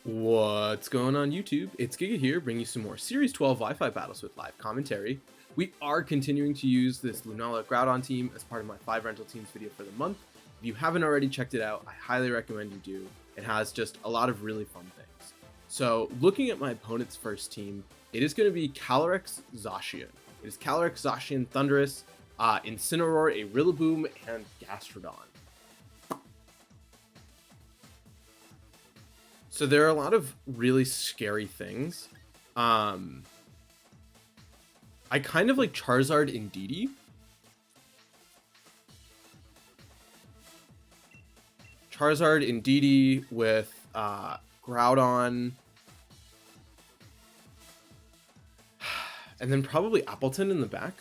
What's going on YouTube? It's Giga here, bringing you some more Series 12 Wi-Fi battles with live commentary. We are continuing to use this Lunala Groudon team as part of my 5 rental teams video for the month. If you haven't already checked it out, I highly recommend you do. It has just a lot of really fun things. So looking at my opponent's first team, it is going to be Calyrex Zacian. It is Calyrex Zacian Thundurus, Incineroar, a Rillaboom, and Gastrodon. So there are a lot of really scary things. I kind of like Charizard Indeedee. Charizard Indeedee with Groudon. And then probably Appletun in the back.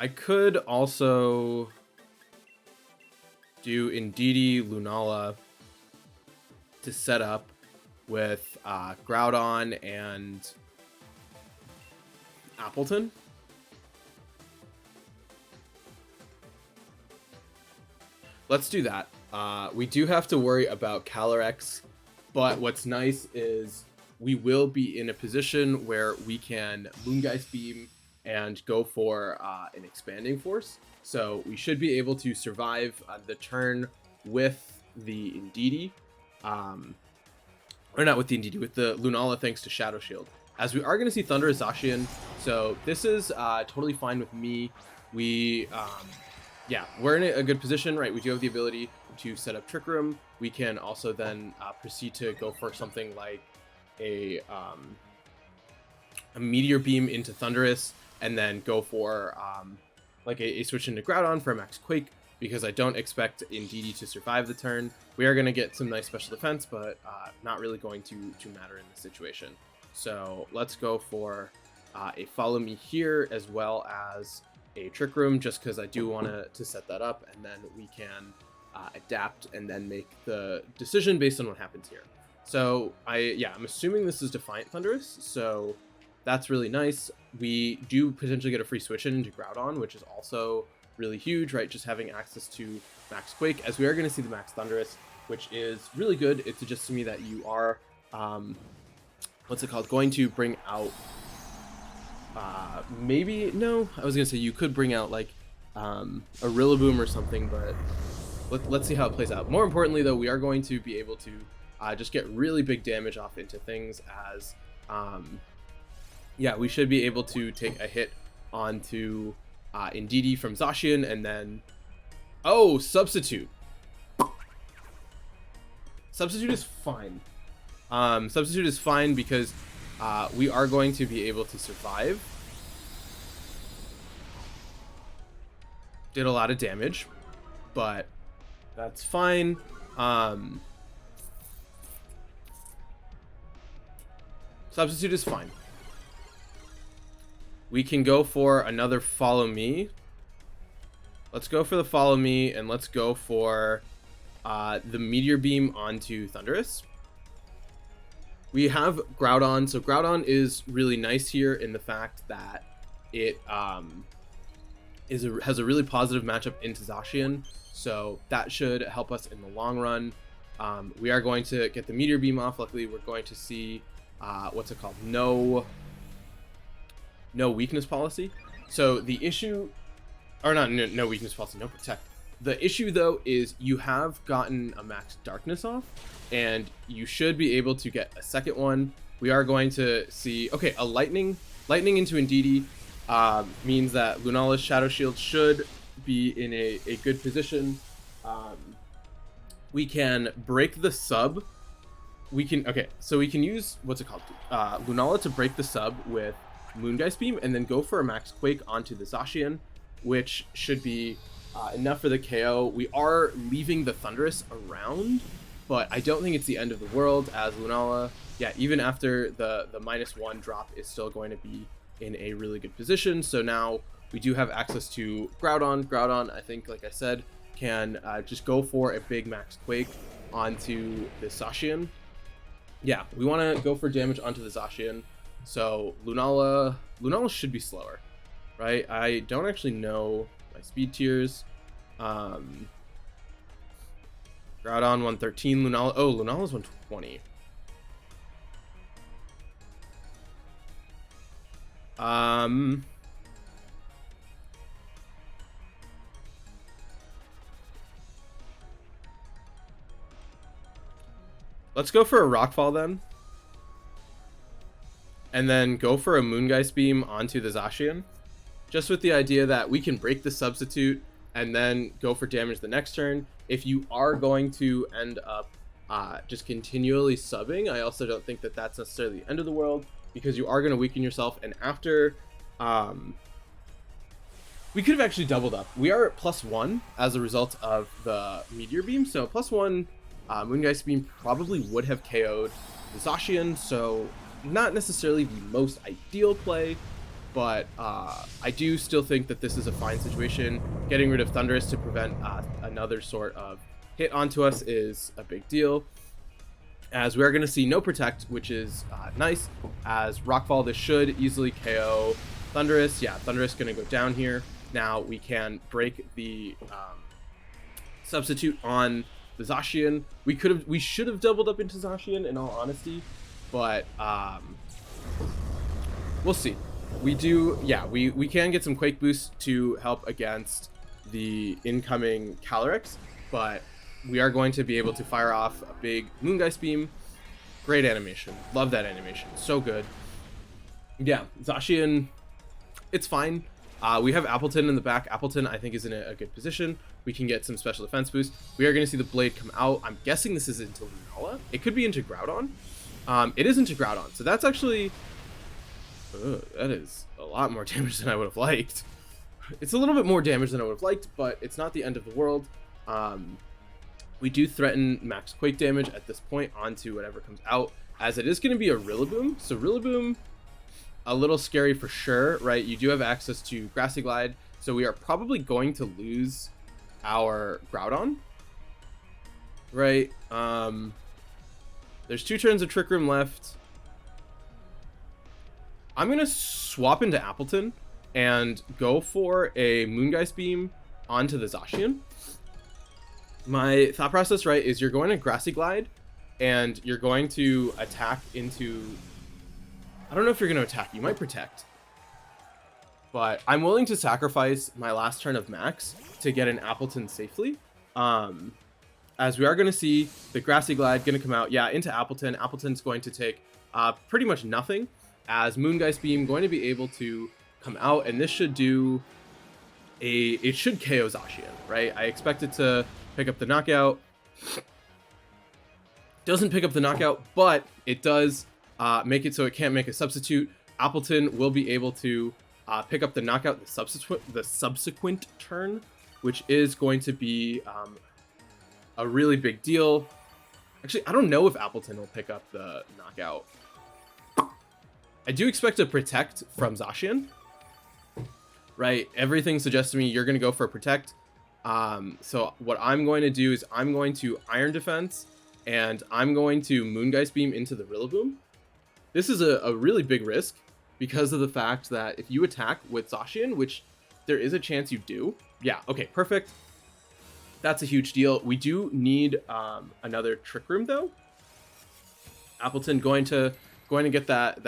I could also do Indeedee Lunala to set up with Groudon and Appletun. Let's do that. We do have to worry about Calyrex, but what's nice is we will be in a position where we can Moongeist Beam and go for an Expanding Force. So we should be able to survive the turn with the Indeedee. Or not with the Indeedee, with the Lunala thanks to Shadow Shield. As we are going to see Thundurus Zacian, so this is totally fine with me. Yeah, we're in a good position, right? We do have the ability to set up Trick Room. We can also then proceed to go for something like a Meteor Beam into Thundurus, and then go for like a switch into Groudon for a max Quake, because I don't expect Indeedee to survive the turn. We are going to get some nice special defense, but not really going to matter in this situation. So let's go for a Follow Me here, as well as a Trick Room, just because I do want to set that up, and then we can adapt and then make the decision based on what happens here. So I'm assuming this is Defiant Thundurus, so that's really nice. We do potentially get a free switch into Groudon, which is also really huge, right? Just having access to Max Quake, as we are going to see the Max Thundurus, which is really good. It suggests to me that you are, going to bring out, no, I was going to say you could bring out like a Rillaboom or something, but let's see how it plays out. More importantly, though, we are going to be able to just get really big damage off into things as, we should be able to take a hit onto Indeedee from Zacian, and then Substitute. Substitute is fine. Substitute is fine because we are going to be able to survive. Did a lot of damage, but that's fine. Substitute is fine. We can go for another Follow Me. Let's go for the Follow Me, and let's go for the Meteor Beam onto Thundurus. We have Groudon, so Groudon is really nice here in the fact that it has a really positive matchup into Zacian, so that should help us in the long run. We are going to get the Meteor Beam off. Luckily, we're going to see no weakness policy. So the issue, or not, no weakness policy, no protect. The issue though is you have gotten a max darkness off, and you should be able to get a second one. We are going to see, a lightning into Indeedee means that Lunala's Shadow Shield should be in a good position. We can break the sub. We can use Lunala to break the sub with Moongeist Beam, and then go for a Max Quake onto the Zacian, which should be enough for the KO. We are leaving the Thundurus around, but I don't think it's the end of the world, as Lunala, even after the -1 drop, is still going to be in a really good position. So now we do have access to Groudon. Groudon, I think, like I said, can just go for a big Max Quake onto the Zacian. Yeah, we want to go for damage onto the Zacian. So Lunala should be slower, right? I don't actually know my speed tiers. Groudon 113, Lunala. Oh, Lunala's 120. Let's go for a Rockfall then. And then go for a Moongeist Beam onto the Zacian. Just with the idea that we can break the substitute and then go for damage the next turn. If you are going to end up just continually subbing, I also don't think that that's necessarily the end of the world, because you are going to weaken yourself. And after... we could have actually doubled up. We are at +1 as a result of the Meteor Beam. So +1 Moongeist Beam probably would have KO'd the Zacian. So not necessarily the most ideal play, but I do still think that this is a fine situation. Getting rid of Thundurus to prevent another sort of hit onto us is a big deal, as we are going to see no Protect, which is nice. As Rockfall, this should easily KO Thundurus. Yeah, Thundurus going to go down here. Now we can break the substitute on the Zacian. We should have doubled up into Zacian, in all honesty, but we'll see. We do, yeah, we can get some Quake boost to help against the incoming Calyrex, but we are going to be able to fire off a big Moongeist Beam. Great animation. Love that animation. So good. Yeah, Zacian, it's fine. We have Appletun in the back. Appletun, I think, is in a good position. We can get some special defense boost. We are going to see the Blade come out. I'm guessing this is into Lunala. It could be into Groudon. It is into Groudon. So that's actually... that is a lot more damage than I would have liked. It's a little bit more damage than I would have liked, but it's not the end of the world. We do threaten max Quake damage at this point onto whatever comes out, as it is going to be a Rillaboom. So Rillaboom, a little scary for sure, right? You do have access to Grassy Glide, so we are probably going to lose our Groudon, right? There's 2 turns of Trick Room left. I'm going to swap into Appletun and go for a Moongeist Beam onto the Zacian. My thought process, right, is you're going to Grassy Glide and you're going to attack into... I don't know if you're going to attack. You might Protect. But I'm willing to sacrifice my last turn of Max to get an Appletun safely. As we are going to see the Grassy Glide going to come out. Yeah, into Appletun. Appletun's going to take pretty much nothing, as Moongeist Beam going to be able to come out, and this should do it should KO Zacian, right? I expect it to pick up the knockout. Doesn't pick up the knockout, but it does make it so it can't make a substitute. Appletun will be able to pick up the knockout the subsequent turn, which is going to be a really big deal. Actually, I don't know if Appletun will pick up the knockout. I do expect a Protect from Zacian, right? Everything suggests to me you're going to go for a Protect. So what I'm going to do is I'm going to Iron Defense, and I'm going to Moongeist Beam into the Rillaboom. This is a really big risk because of the fact that if you attack with Zacian, which there is a chance you do. Yeah, okay, perfect. That's a huge deal. We do need another Trick Room, though. Appletun going to get that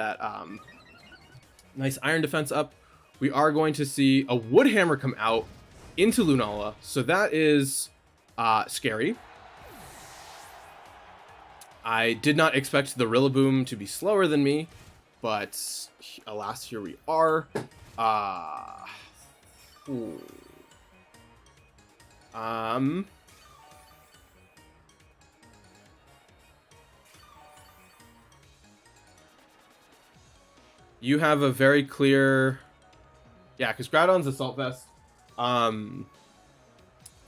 nice Iron Defense up. We are going to see a Wood Hammer come out into Lunala, so that is scary. I did not expect the Rillaboom to be slower than me, but alas, here we are. You have a very clear... Yeah, because Groudon's Assault Vest.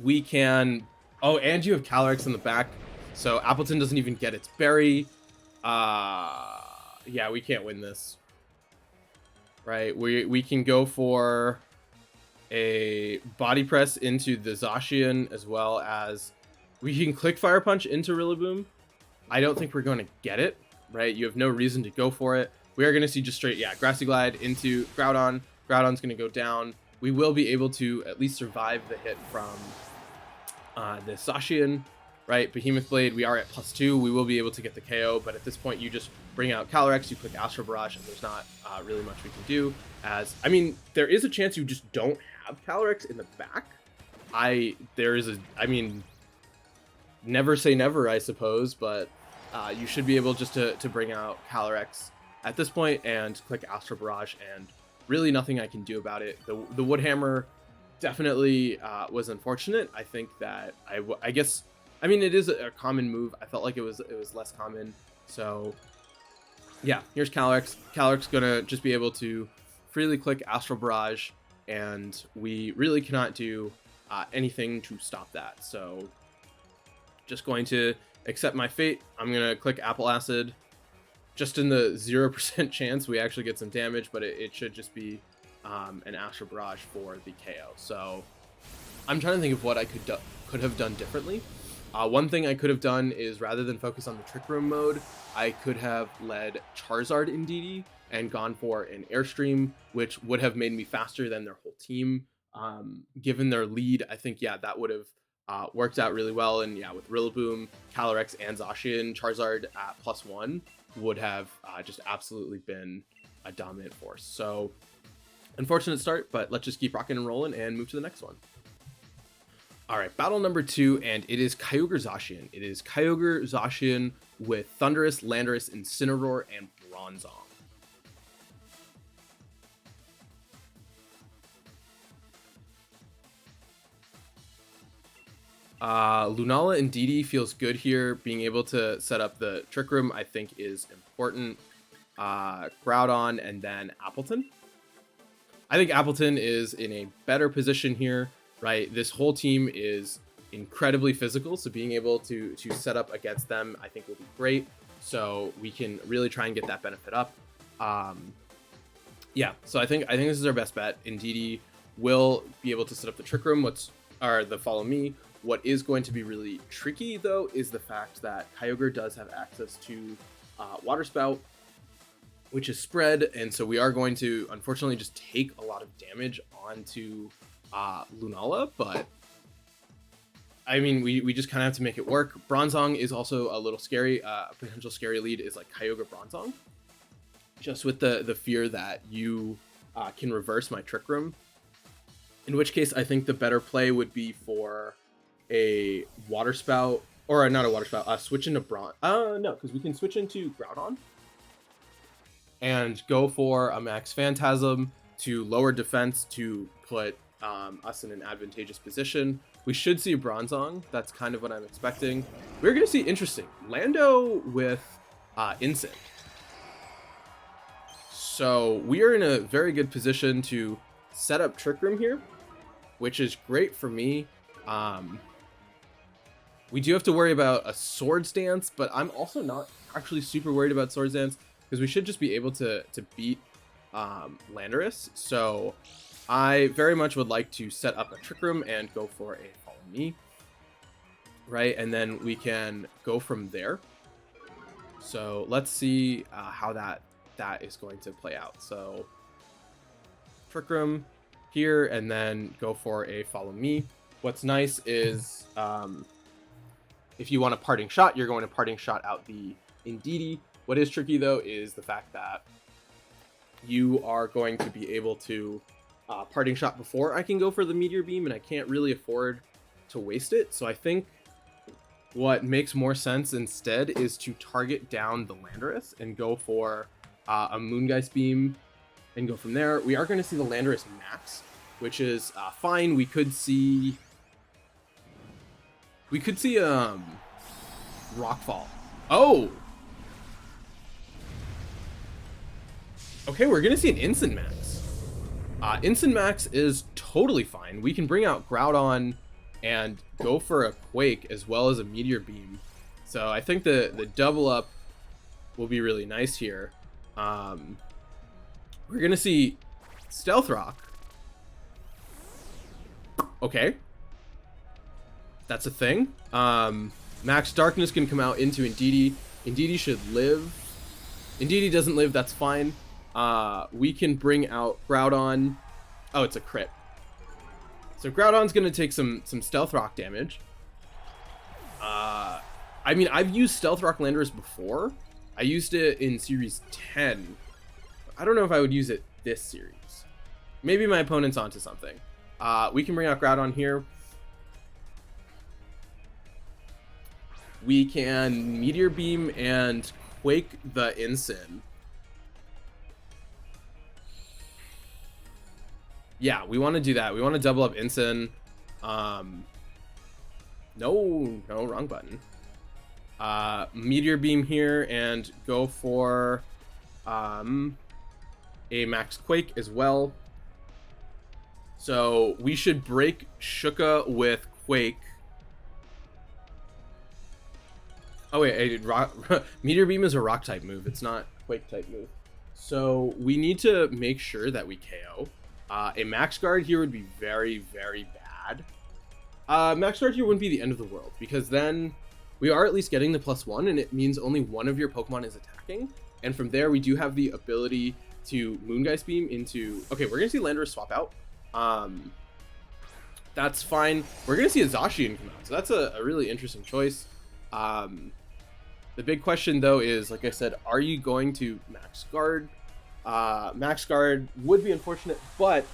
We can... Oh, and you have Calyrex in the back, so Appletun doesn't even get its berry. Yeah, we can't win this. Right, we can go for a Body Press into the Zacian, as well as we can click Fire Punch into Rillaboom. I don't think we're going to get it, right? You have no reason to go for it. We are going to see just straight, yeah, Grassy Glide into Groudon. Groudon's going to go down. We will be able to at least survive the hit from the Zacian. right? Behemoth Blade, we are at +2. We will be able to get the KO, but at this point, you just bring out Calyrex, you click Astral Barrage, and there's not really much we can do. As I mean, there is a chance you just don't have Calyrex in the back. I mean, never say never, I suppose, but you should be able just to bring out Calyrex at this point and click Astral Barrage, and really nothing I can do about it. The Wood Hammer definitely was unfortunate. I think that I guess, I mean, it is a common move. I felt like it was less common. So yeah, here's Calyrex. Calyrex gonna just be able to freely click Astral Barrage, and we really cannot do anything to stop that. So just going to accept my fate. I'm gonna click Apple Acid, just in the 0% chance we actually get some damage, but it should just be an Astral Barrage for the KO. So I'm trying to think of what I could have done differently. One thing I could have done is, rather than focus on the Trick Room mode, I could have led Charizard in DD and gone for an Airstream, which would have made me faster than their whole team. Given their lead, I think, yeah, that would have worked out really well. And yeah, with Rillaboom, Calyrex, and Zacian, Charizard at +1 would have just absolutely been a dominant force. So unfortunate start, but let's just keep rocking and rolling and move to the next one. All right, battle number 2, and it is Kyogre Zacian. It is Kyogre Zacian with Thundurus, Landorus, Incineroar, and Bronzong. Lunala and DD feels good here. Being able to set up the Trick Room, I think, is important. Groudon and then Appletun. I think Appletun is in a better position here, right? This whole team is incredibly physical, so being able to set up against them, I think, will be great. So we can really try and get that benefit up. Yeah, so I think this is our best bet. Indeedee will be able to set up the Trick Room, or the Follow Me. What is going to be really tricky, though, is the fact that Kyogre does have access to Water Spout, which is spread, and so we are going to, unfortunately, just take a lot of damage onto Lunala, but I mean, we just kind of have to make it work. Bronzong is also a little scary. A potential scary lead is like Kyogre Bronzong, just with the fear that you can reverse my Trick Room, in which case I think the better play would be for a Water Spout, or not a Water Spout, switch into no, because we can switch into Groudon and go for a Max Phantasm to lower defense to put us in an advantageous position. We should see Bronzong. That's kind of what I'm expecting. We're going to see, interesting, Lando with Insect. So we are in a very good position to set up Trick Room here, which is great for me. We do have to worry about a Swords Dance, but I'm also not actually super worried about Swords Dance, because we should just be able to beat Landorus. So I very much would like to set up a Trick Room and go for a Follow Me, right? And then we can go from there. So let's see how that is going to play out. So Trick Room here, and then go for a Follow Me. What's nice is if you want a Parting Shot, you're going to Parting Shot out the Indeedee. What is tricky, though, is the fact that you are going to be able to Parting Shot before I can go for the Meteor Beam, and I can't really afford to waste it. So I think what makes more sense instead is to target down the Landorus and go for a Moongeist Beam and go from there. We are going to see the Landorus max, which is fine. We could see Rockfall. Oh! Okay, we're going to see an Instant Max. Instant Max is totally fine. We can bring out Groudon and go for a Quake as well as a Meteor Beam. So I think the double up will be really nice here. We're going to see Stealth Rock. Okay. That's a thing. Max Darkness can come out into Indeedee. Indeedee should live. Indeedee doesn't live, that's fine. We can bring out Groudon. Oh, it's a crit. So Groudon's going to take some Stealth Rock damage. I mean, I've used Stealth Rock Landers before. I used it in Series 10. I don't know if I would use it this series. Maybe my opponent's onto something. We can bring out Groudon here. We can Meteor Beam and Quake the Ensign. Yeah, we want to do that. We want to double up Ensign. No, wrong button. Meteor Beam here and go for a Max Quake as well. So we should break Shuka with Quake. Oh wait, Meteor Beam is a rock type move. It's not Quake type move. So we need to make sure that we KO. A Max Guard here would be very, very bad. Max Guard here wouldn't be the end of the world, because then we are at least getting the +1, and it means only one of your Pokemon is attacking. And from there, we do have the ability to Moongeist Beam into... Okay, we're going to see Landorus swap out. That's fine. We're going to see a Zacian come out, so that's a really interesting choice. The big question, though, is, like I said, are you going to Max Guard? Max Guard would be unfortunate, but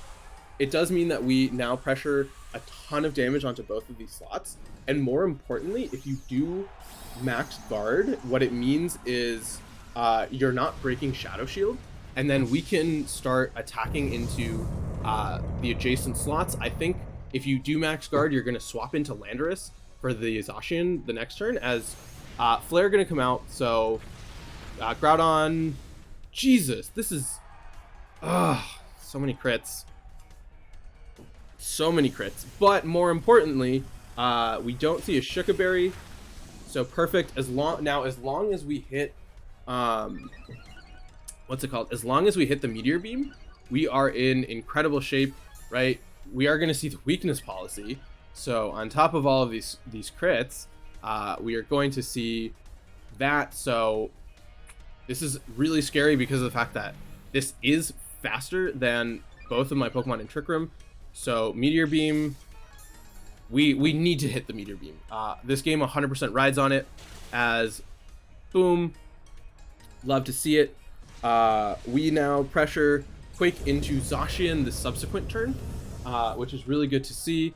it does mean that we now pressure a ton of damage onto both of these slots. And more importantly, if you do Max Guard, what it means is you're not breaking Shadow Shield, and then we can start attacking into the adjacent slots. I think if you do Max Guard, you're going to swap into Landorus for the Zacian the next turn, as Flare going to come out. So Groudon, Jesus, this is so many crits. So many crits. But more importantly, we don't see a Shuka Berry, so perfect. As long as we hit what's it called? As long as we hit the Meteor Beam, we are in incredible shape, right? We are going to see the weakness policy. So on top of all of these crits, we are going to see that. So this is really scary because of the fact that this is faster than both of my Pokemon in Trick Room. So Meteor Beam, we need to hit the Meteor Beam. This game 100% rides on it, as boom, love to see it. We now pressure Quake into Zacian the subsequent turn, which is really good to see.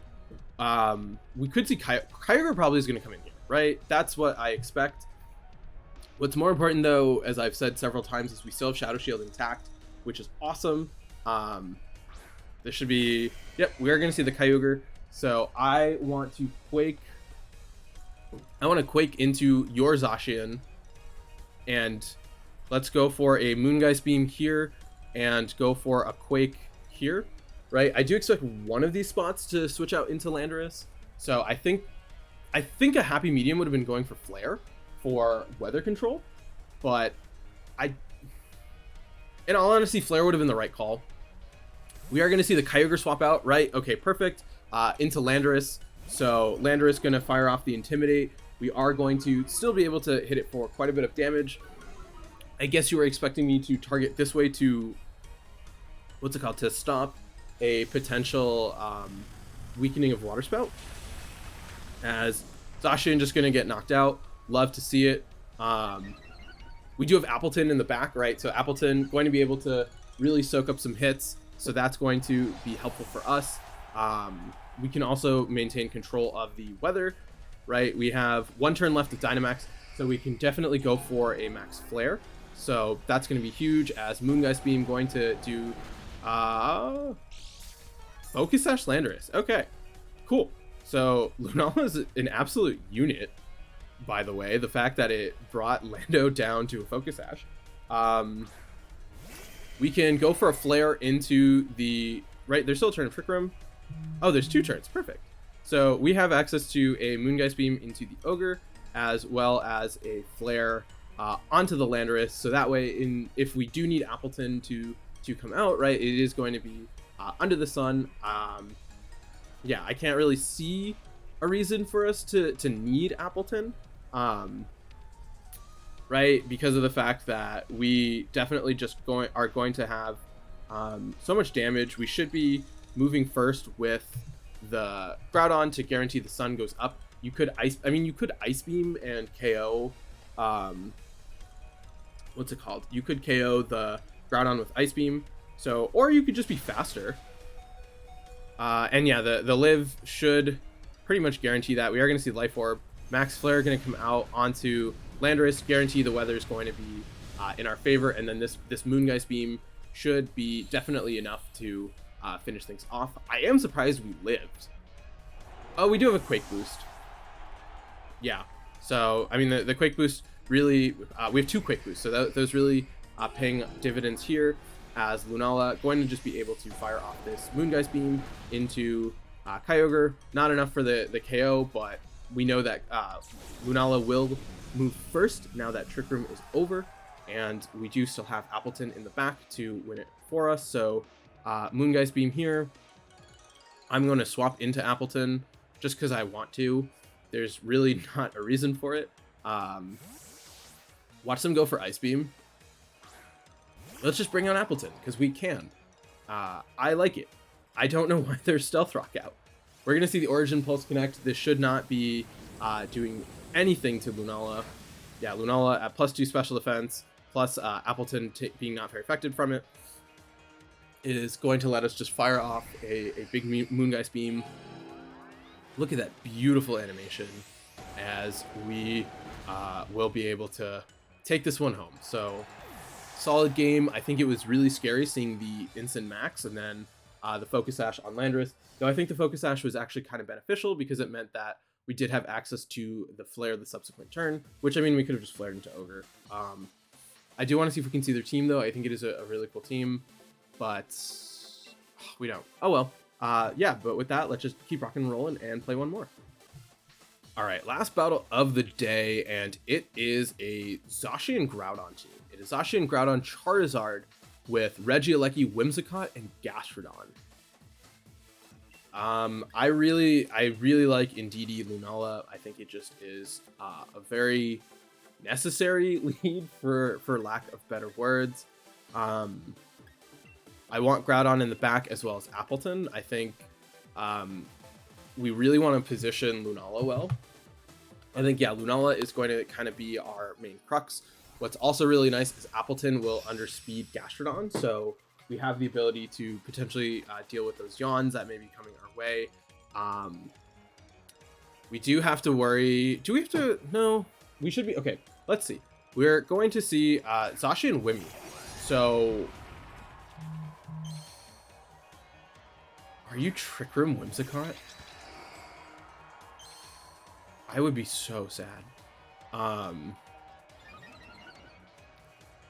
We could see Kyogre probably is going to come in here, right? That's what I expect. What's more important, though, as I've said several times, is we still have Shadow Shield intact, which is awesome. This should be... Yep, we are going to see the Kyogre. So I want to Quake... I want to Quake into your Zacian. And let's go for a Moongeist Beam here and go for a Quake here, right? I do expect one of these spots to switch out into Landorus. So I think a happy medium would have been going for Flare for weather control. But in all honesty, Flare would have been the right call. We are going to see the Kyogre swap out, right? Okay, perfect. Into Landorus. So Landorus going to fire off the Intimidate. We are going to still be able to hit it for quite a bit of damage. I guess you were expecting me to target this way to, what's it called, to stop a potential weakening of Water Spout. As Zacian just going to get knocked out. Love to see it. We do have Appletun in the back, right? So Appletun going to be able to really soak up some hits. So that's going to be helpful for us. We can also maintain control of the weather, right? We have one turn left of Dynamax, so we can definitely go for a Max Flare. So that's going to be huge, as Moongeist Beam going to do Focus Sash Landorus. Okay, cool. So Lunala is an absolute unit, by the way. The fact that it brought Lando down to a Focus Sash. We can go for a Flare into the... Right, there's still a turn of Trick Room. Oh, there's two turns. Perfect. So we have access to a Moongeist Beam into the Ogre, as well as a Flare onto the Landorus. So that way, if we do need Appletun to come out, right, it is going to be under the sun. Yeah, I can't really see a reason for us to need Appletun. Right, because of the fact that we definitely just are going to have so much damage. We should be moving first with the Groudon to guarantee the sun goes up You could you could Ice Beam and KO, what's it called? You could KO the Groudon with Ice Beam. So, or you could just be faster. And yeah, the live should pretty much guarantee that. We are going to see Life Orb. Max Flare going to come out onto Landorus, guarantee the weather is going to be in our favor, and then this Moongeist Beam should be definitely enough to finish things off. I am surprised we lived. Oh, we do have a Quake Boost. Yeah, so I mean the Quake Boost really, we have 2 Quake Boosts, so those really paying dividends here, as Lunala going to just be able to fire off this Moongeist Beam into Kyogre. Not enough for the KO, but we know that Lunala will move first now that Trick Room is over, and we do still have Appletun in the back to win it for us. So Moongeist Beam here. I'm going to swap into Appletun just because I want to. There's really not a reason for it. Watch them go for Ice Beam. Let's just bring on Appletun because we can. I like it. I don't know why there's Stealth Rock out. We're going to see the Origin Pulse connect. This should not be doing anything to Lunala. Yeah, Lunala at +2 special defense, plus Appletun being not very affected from it, is going to let us just fire off a big Moongeist Beam. Look at that beautiful animation, as we will be able to take this one home. So, solid game. I think it was really scary seeing the Instant Max and then the Focus Sash on Landorus. Though I think the Focus Sash was actually kind of beneficial because it meant that we did have access to the Flare the subsequent turn, which, I mean, we could have just flared into Ogre. I do want to see if we can see their team, though. I think it is a really cool team, but we don't. Oh, well. Yeah, but with that, let's just keep rocking and rolling and play one more. All right, last battle of the day, and it is a Zacian and Groudon team. It is Zacian and Groudon Charizard with Regieleki, Whimsicott, and Gastrodon. I really like Indeedee Lunala. I think it just is a very necessary lead, for lack of better words. I want Groudon in the back as well as Appletun. I think we really want to position Lunala well. I think, yeah, Lunala is going to kind of be our main crux. What's also really nice is Appletun will underspeed Gastrodon, so we have the ability to potentially deal with those yawns that may be coming our way. We do have to worry. Do we have to? No, we should be. Okay, let's see. We're going to see Zacian and Wimmy. So, are you Trick Room Whimsicott? I would be so sad.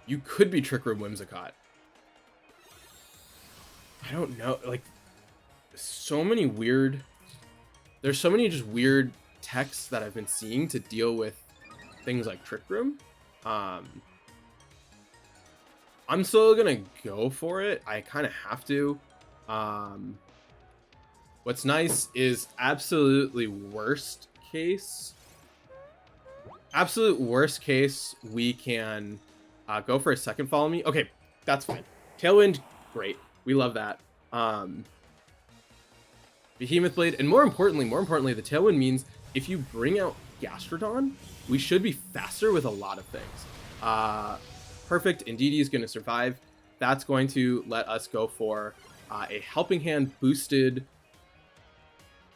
You could be Trick Room Whimsicott. I don't know, like, so many weird, there's so many just weird texts that I've been seeing to deal with things like Trick Room. I'm still gonna go for it. I kind of have to. What's nice is absolute worst case, we can go for a second Follow Me. Okay, that's fine. Tailwind, great. We love that. Behemoth Blade, and more importantly, the Tailwind means if you bring out Gastrodon, we should be faster with a lot of things. Perfect. Indeedee is going to survive. That's going to let us go for a Helping Hand boosted.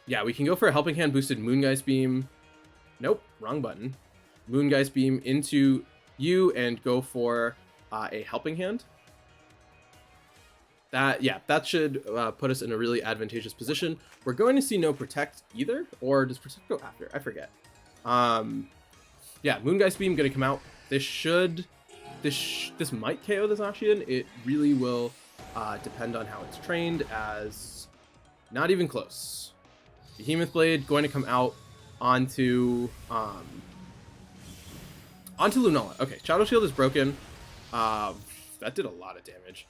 Yeah, we can go for a Helping Hand boosted Moongeist Beam. Nope, wrong button. Moongeist Beam into you and go for a Helping Hand. That should put us in a really advantageous position. We're going to see no Protect either, or does Protect go after? I forget. Yeah, Moongeist Beam gonna come out. This might KO the Zacian. It really will depend on how it's trained, as not even close. Behemoth Blade going to come out onto Lunala. Okay, Shadow Shield is broken. That did a lot of damage.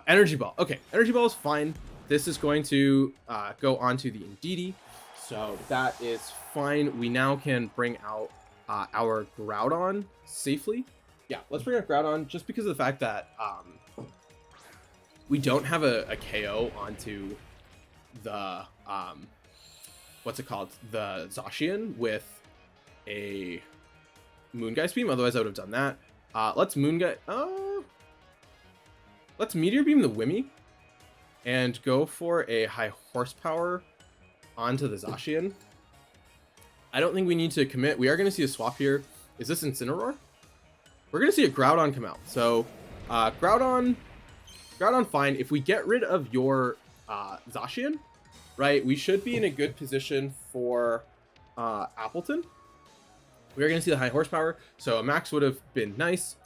Energy Ball. Okay, Energy Ball is fine. This is going to go onto the Indeedee, so that is fine. We now can bring out our Groudon safely. Yeah, let's bring out Groudon just because of the fact that we don't have a KO onto the what's it called? The Zacian with a Moongeist Beam. Otherwise, I would have done that. Let's let's Meteor Beam the Wimmy and go for a high horsepower onto the Zacian. I don't think we need to commit. We are going to see a swap here. Is this Incineroar? We're going to see a Groudon come out. So, Groudon, fine. If we get rid of your Zacian, right, we should be in a good position for Appletun. We are going to see the high horsepower, so a max would have been nice.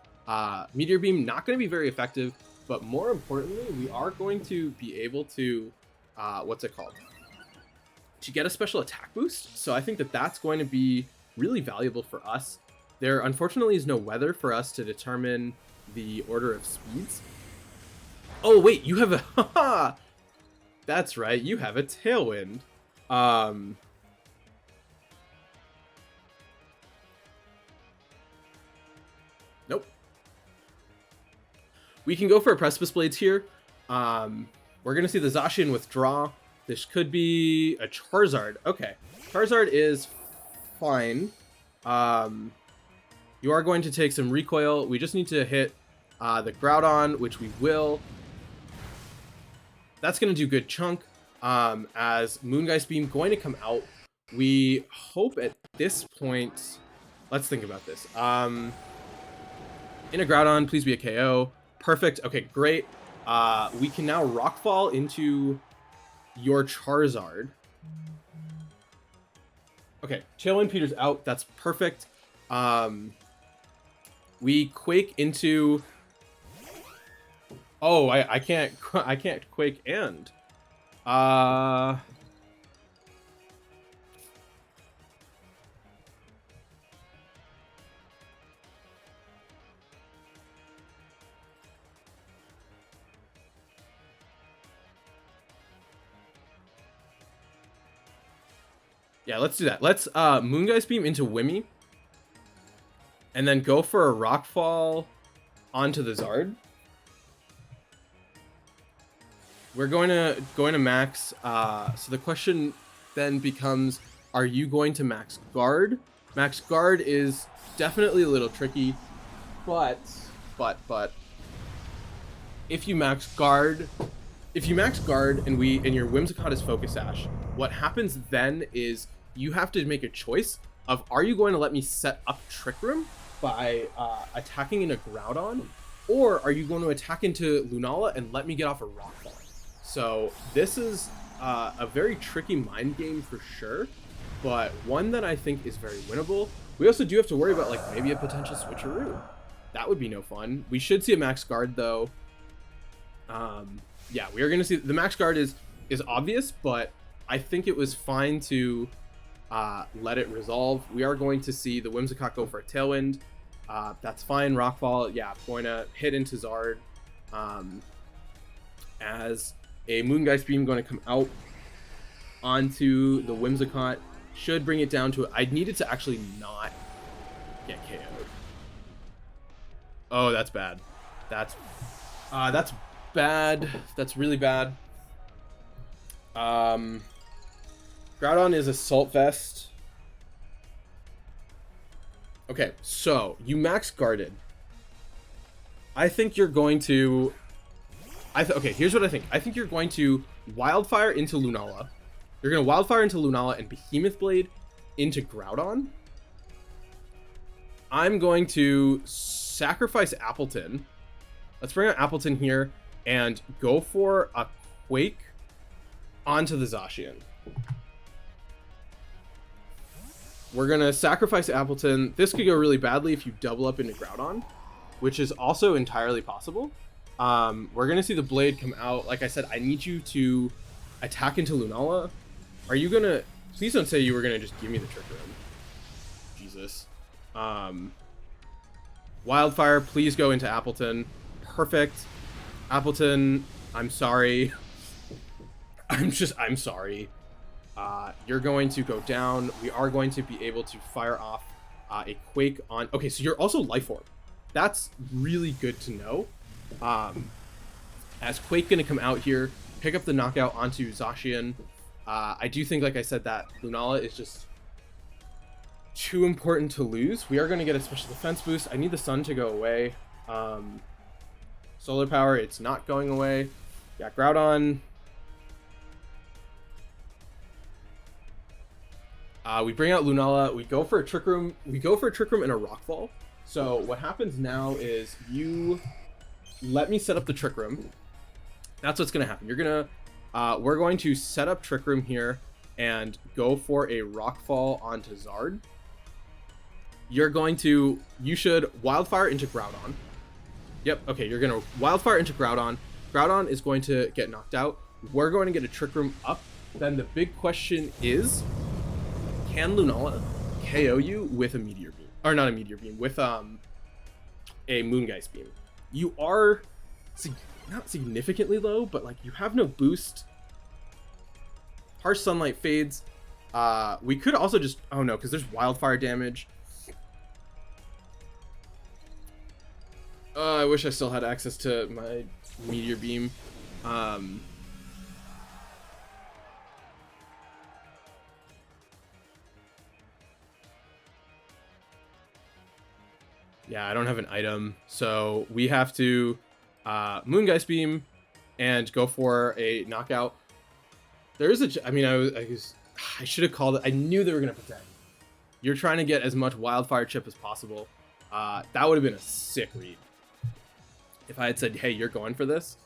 Meteor Beam, not going to be very effective, but more importantly, we are going to be able to, what's it called? To get a special attack boost. So I think that that's going to be really valuable for us. There, unfortunately, is no weather for us to determine the order of speeds. Oh, wait, you have a... That's right, you have a Tailwind. Nope. We can go for a Precipice Blades here. We're going to see the Zacian withdraw. This could be a Charizard. Okay. Charizard is fine. You are going to take some recoil. We just need to hit the Groudon, which we will. That's going to do good chunk. As Moongeist Beam going to come out. We hope at this point... Let's think about this. In a Groudon, please be a KO. Perfect. Okay, great. We can now Rockfall into your Charizard. Okay, Tailwind Peter's out. That's perfect. We Quake into... Oh, I can't Quake and... Yeah, let's do that. Let's Moongeist Beam into Wimmy. And then go for a Rockfall onto the Zard. We're going to max. So the question then becomes, are you going to max guard? Max guard is definitely a little tricky, but if you max guard and your Whimsicott is Focus Sash, what happens then is you have to make a choice of, are you going to let me set up Trick Room by attacking in a Groudon, or are you going to attack into Lunala and let me get off a Rockfall? So this is a very tricky mind game for sure, but one that I think is very winnable. We also do have to worry about like maybe a potential switcheroo. That would be no fun. We should see a max guard though. Yeah, we are going to see the max guard is obvious, but I think it was fine to let it resolve. We are going to see the Whimsicott go for a Tailwind. That's fine. Rockfall, yeah, going to hit into Zard. As a Moongeist Beam going to come out onto the Whimsicott. Should bring it down to... I needed to actually not get KO'd. Oh, that's bad. That's bad. That's really bad. Groudon is Assault Vest. Okay, so you max guarded. I think you're going to... okay, here's what I think. I think you're going to Wildfire into Lunala. You're going to Wildfire into Lunala and Behemoth Blade into Groudon. I'm going to sacrifice Appletun. Let's bring out Appletun here and go for a Quake onto the Zacian. We're going to sacrifice Appletun. This could go really badly if you double up into Groudon, which is also entirely possible. We're going to see the Blade come out. Like I said, I need you to attack into Lunala. Are you going to... Please don't say you were going to just give me the Trick Room. Jesus. Wildfire, please go into Appletun. Perfect. Appletun, I'm sorry. I'm sorry. You're going to go down. We are going to be able to fire off a Quake on... Okay, so you're also Life Orb. That's really good to know. As Quake going to come out here, pick up the knockout onto Zacian. I do think, like I said, that Lunala is just too important to lose. We are going to get a special defense boost. I need the sun to go away. Solar power, it's not going away. Yeah, Groudon. We bring out Lunala. We go for a Trick Room. We go for a Trick Room and a Rockfall. So what happens now is you let me set up the Trick Room. That's what's going to happen. You're going to, we're going to set up Trick Room here and go for a Rockfall onto Zard. You're going to, you should Wildfire into Groudon. Yep, okay, you're going to Wildfire into Groudon. Groudon is going to get knocked out. We're going to get a Trick Room up. Then the big question is, can Lunala KO you with a Meteor Beam? Or not a Meteor Beam, with a Moongeist Beam. You are not significantly low, but like you have no boost. Harsh Sunlight fades. We could also just, oh no, because there's Wildfire damage. I wish I still had access to my Meteor Beam. Yeah, I don't have an item, so we have to Moongeist Beam and go for a knockout. There is a, I mean, I should have called it. I knew they were gonna protect. You're trying to get as much Wildfire chip as possible. That would have been a sick read if I had said, "Hey, you're going for this."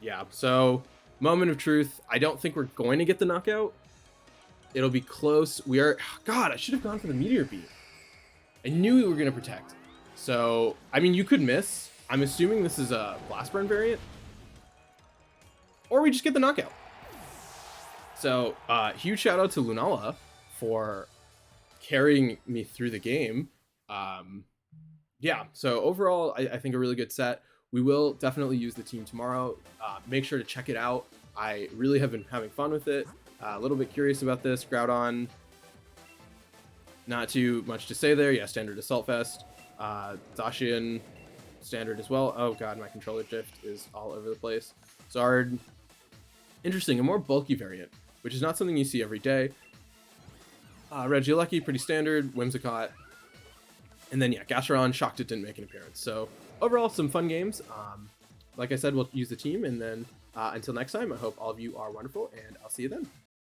Yeah. So, moment of truth. I don't think we're going to get the knockout. It'll be close. We are. God, I should have gone for the Meteor Beam. I knew we were going to protect. So, I mean, you could miss. I'm assuming this is a Blast Burn variant. Or we just get the knockout. So, huge shout out to Lunala for carrying me through the game. Yeah, so overall, I think a really good set. We will definitely use the team tomorrow. Make sure to check it out. I really have been having fun with it. A little bit curious about this. Groudon, not too much to say there. Yeah, standard Assault Vest. Zacian, standard as well. Oh god, my controller drift is all over the place. Zard, interesting, a more bulky variant, which is not something you see every day. Regieleki, pretty standard. Whimsicott. And then, yeah, Gastrodon, shocked it didn't make an appearance. So, overall, some fun games. Like I said, we'll use the team. And then, until next time, I hope all of you are wonderful, and I'll see you then.